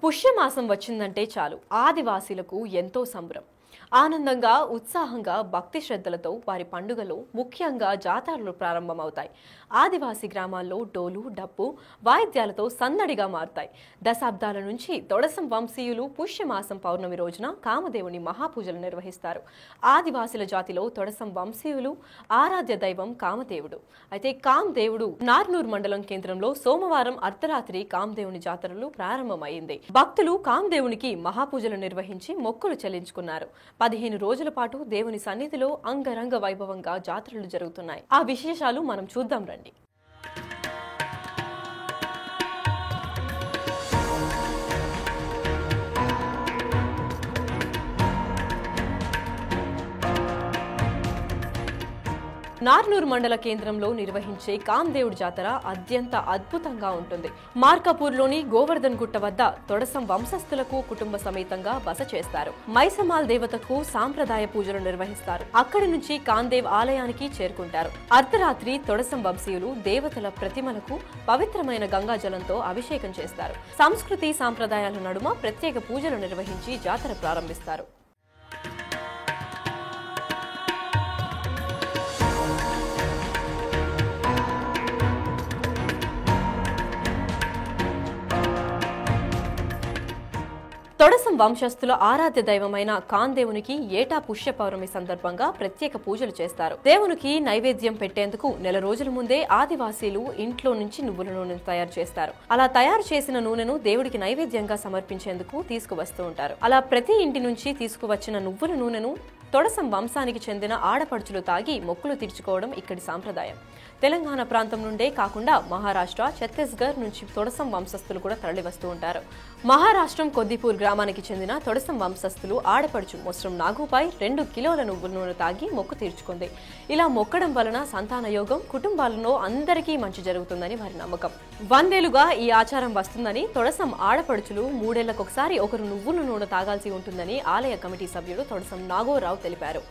పుష్యమాసం వచ్చిందంటే చాలు ఆదివాసీలకు ఎంతో సంబరం. ఆనందంగా ఉత్సాహంగా భక్తి శ్రద్ధలతో వారి పండుగలు ముఖ్యంగా జాతరలు ప్రారంభమవుతాయి. ఆదివాసీ గ్రామాల్లో డోలు డప్పు వాయిద్యాలతో సందడిగా మారుతాయి. దశాబ్దాల నుంచి తొడసం వంశీయులు పుష్యమాసం పౌర్ణమి రోజున కామదేవుని మహాపూజలు నిర్వహిస్తారు. ఆదివాసీల జాతిలో తొడసం వంశీయులు ఆరాధ్య దైవం కామదేవుడు. అయితే కామదేవుడు నార్నూర్ మండలం కేంద్రంలో సోమవారం అర్ధరాత్రి కామదేవుని జాతరలు ప్రారంభమైంది. భక్తులు కామదేవునికి మహాపూజలు నిర్వహించి మొక్కులు చెల్లించుకున్నారు. 15 రోజుల పాటు దేవుని సన్నిధిలో అంగరంగ వైభవంగా జాతరలు జరుగుతున్నాయి. ఆ విశేషాలు మనం చూద్దాం రండి. నార్నూర్ మండల కేంద్రంలో నిర్వహించే కామదేవుడి జాతర అత్యంత అద్భుతంగా ఉంటుంది. మార్కాపూర్లోని గోవర్ధన్ గుట్ట వద్ద తొడసం వంశస్థులకు కుటుంబ సమేతంగా బస చేస్తారు. మైసమాల్ దేవతకు సాంప్రదాయ పూజలు నిర్వహిస్తారు. అక్కడి నుంచి కాందేవ్ ఆలయానికి చేరుకుంటారు. అర్ధరాత్రి తొడసం వంశీయులు దేవతల ప్రతిమలకు పవిత్రమైన గంగా జలంతో అభిషేకం చేస్తారు. సంస్కృతి సాంప్రదాయాల నడుమ ప్రత్యేక పూజలు నిర్వహించి జాతర ప్రారంభిస్తారు. తొడసం వంశస్థుల ఆరాధ్య దైవమైన కాందేవునికి ఏటా పుష్య పౌర్ణమి సందర్భంగా ప్రత్యేక పూజలు చేస్తారు. దేవునికి నైవేద్యం పెట్టేందుకు నెల రోజుల ముందే ఆదివాసీలు ఇంట్లో నుంచి నువ్వుల నూనెను తయారు చేస్తారు. అలా తయారు చేసిన నూనెను దేవుడికి నైవేద్యంగా సమర్పించేందుకు తీసుకువస్తూ ఉంటారు. అలా ప్రతి ఇంటి నుంచి తీసుకువచ్చిన నువ్వుల నూనెను తొడసం వంశానికి చెందిన ఆడపడుచులు తాగి మొక్కులు తీర్చుకోవడం ఇక్కడి సాంప్రదాయం. తెలంగాణ ప్రాంతం నుండే కాకుండా మహారాష్ట్ర, ఛత్తీస్గఢ్ నుంచి తొడసం వంశస్థులు కూడా తరలివస్తూ ఉంటారు. మహారాష్ట్రం కొద్దిపూర్ గ్రామానికి చెందిన తొడసం వంశస్థులు ఆడపడుచు మొస్రం నాగుపై 2 కిలోల నువ్వుల నూనె తాగి మొక్కు తీర్చుకుంది. ఇలా మొక్కడం వలన సంతాన యోగం, కుటుంబాలలో అందరికీ మంచి జరుగుతుందని వారి నమ్మకం. 100 ఏళ్లుగా ఈ ఆచారం వస్తుందని తొడసం ఆడపడుచులు 3 ఏళ్లకొకసారి ఒకరు నువ్వుల నూనె తాగాల్సి ఉంటుందని ఆలయ కమిటీ సభ్యుడు తొడసం నాగోరావు తెలిపారు.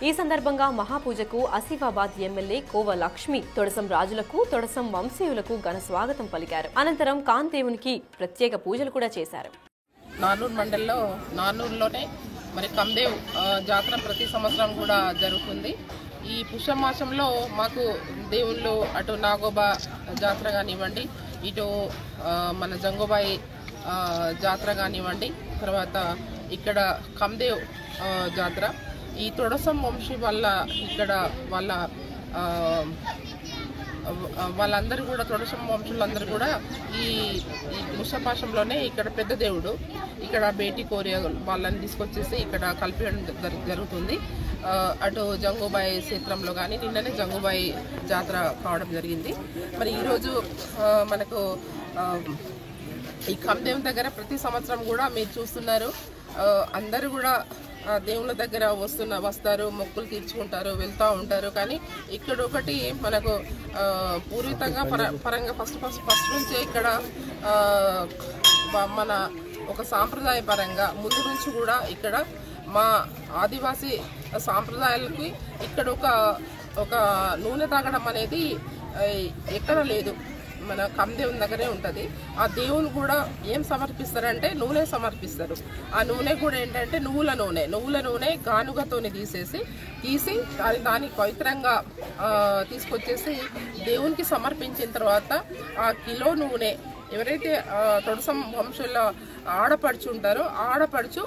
ఈ సందర్భంగా మహాపూజకు ఆసిఫాబాద్ ఎమ్మెల్యే కోవ లక్ష్మి తొడసం రాజులకు, తొడసం వంశీయులకు ఘన స్వాగతం పలికారు. అనంతరం కాందేవునికి ప్రత్యేక పూజలు కూడా చేశారు. నార్నూర్ మండలంలో నార్నూర్లోనే మరి కామదేవ్ జాతర ప్రతి సంవత్సరం కూడా జరుగుతుంది. ఈ పుష్యమాసంలో మాకు దేవుళ్ళు అటు నాగోబా జాతర కానివ్వండి, ఇటు మన జంగోబాయి జాతర కానివ్వండి, తర్వాత ఇక్కడ కామదేవ్ జాతర, ఈ తొడసం వంశీ వల్ల ఇక్కడ వాళ్ళందరూ కూడా తొడసం వంశులందరూ కూడా ఈ పుష్యమాసంలోనే ఇక్కడ పెద్ద దేవుడు ఇక్కడ బేటీ కోరియా వాళ్ళని తీసుకొచ్చేసి ఇక్కడ కలిపేయడం జరుగుతుంది. అటు జంగూబాయి క్షేత్రంలో కానీ నిన్ననే జంగూబాయి జాతర కావడం జరిగింది. మరి ఈరోజు మనకు ఈ కామదేవ్ దగ్గర ప్రతి సంవత్సరం కూడా మీరు చూస్తున్నారు, అందరూ కూడా దేవుళ్ళ దగ్గర వస్తారు, మొక్కులు తీర్చుకుంటారు, వెళ్తూ ఉంటారు. కానీ ఇక్కడ ఒకటి మనకు పూర్వీతంగా పరంగా ఫస్ట్ నుంచే ఇక్కడ మన ఒక సాంప్రదాయ పరంగా ముందు నుంచి కూడా ఇక్కడ మా ఆదివాసీ సాంప్రదాయాలకి ఇక్కడ ఒక నూనె తాగడం అనేది ఎక్కడ లేదు, మన కామదేవుని దగ్గరే ఉంటుంది. ఆ దేవుని కూడా ఏం సమర్పిస్తారంటే నూనె సమర్పిస్తారు. ఆ నూనె కూడా ఏంటంటే నువ్వుల నూనె గానుగతో తీసి దానికి పవిత్రంగా తీసుకొచ్చేసి దేవునికి సమర్పించిన తర్వాత ఆ కిలో నూనె ఎవరైతే తొడసం వంశంలో ఆడపడుచు ఉంటారో ఆడపడుచు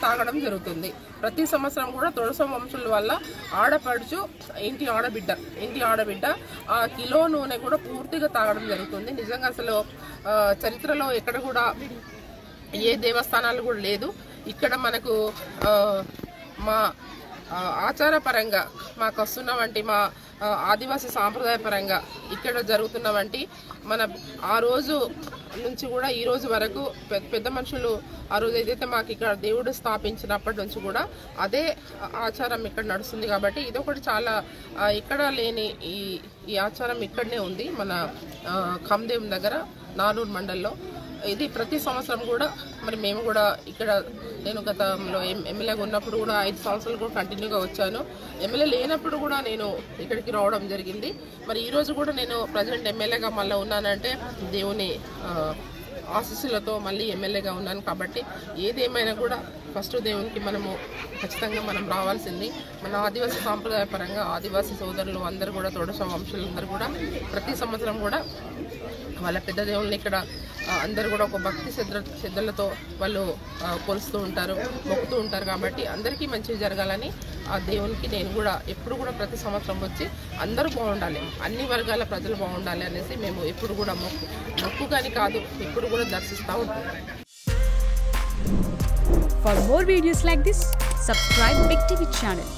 తాగడం జరుగుతుంది. ప్రతి సంవత్సరం కూడా తొడసం వంశుల వల్ల ఆడపడుచు ఇంటి ఆడబిడ్డ ఆ కిలో నూనె కూడా పూర్తిగా తాగడం జరుగుతుంది. నిజంగా అసలు చరిత్రలో ఎక్కడ కూడా ఏ దేవస్థానాలు కూడా లేదు. ఇక్కడ మనకు మా ఆచారపరంగా మాకు వస్తున్నవంటి మా ఆదివాసీ సాంప్రదాయ పరంగా ఇక్కడ జరుగుతున్నవంటి మన ఆ రోజు నుంచి కూడా ఈ రోజు వరకు పెద్ద మనుషులు ఆ రోజు ఏదైతే మాకు ఇక్కడ దేవుడు స్థాపించినప్పటి నుంచి కూడా అదే ఆచారం ఇక్కడ నడుస్తుంది. కాబట్టి ఇదొకటి చాలా ఇక్కడ లేని ఈ ఆచారం ఇక్కడనే ఉంది మన కామదేవ్ దగ్గర నార్నూర్ మండల్లో. ఇది ప్రతి సంవత్సరం కూడా మరి మేము కూడా ఇక్కడ నేను గతంలో ఎమ్మెల్యేగా ఉన్నప్పుడు కూడా 5 సంవత్సరాలు కూడా కంటిన్యూగా వచ్చాను. ఎమ్మెల్యే లేనప్పుడు కూడా నేను ఇక్కడికి రావడం జరిగింది. మరి ఈరోజు కూడా నేను ప్రజెంట్ ఎమ్మెల్యేగా మళ్ళీ ఉన్నానంటే దేవుని ఆశీస్సులతో మళ్ళీ ఎమ్మెల్యేగా ఉన్నాను కాబట్టి ఏదేమైనా కూడా ఫస్ట్ దేవునికి మనము ఖచ్చితంగా మనం రావాల్సింది. మన ఆదివాసీ సాంప్రదాయ పరంగా ఆదివాసీ సోదరులు అందరూ కూడా తోడస వంశులందరూ కూడా ప్రతి సంవత్సరం కూడా వాళ్ళ పెద్ద దేవుళ్ళని ఇక్కడ అందరూ కూడా ఒక భక్తి శ్రద్ధలతో వాళ్ళు కొలుస్తూ ఉంటారు, మొక్కుతూ ఉంటారు. కాబట్టి అందరికీ మంచి జరగాలని ఆ దేవునికి నేను కూడా ఎప్పుడు కూడా ప్రతి సంవత్సరం వచ్చి అందరూ బాగుండాలి, అన్ని వర్గాల ప్రజలు బాగుండాలి అనేసి మేము ఎప్పుడు కూడా మొక్కు కానీ కాదు ఎప్పుడు కూడా దర్శిస్తూ ఉంటాం. For more videos like this, subscribe Big TV channel.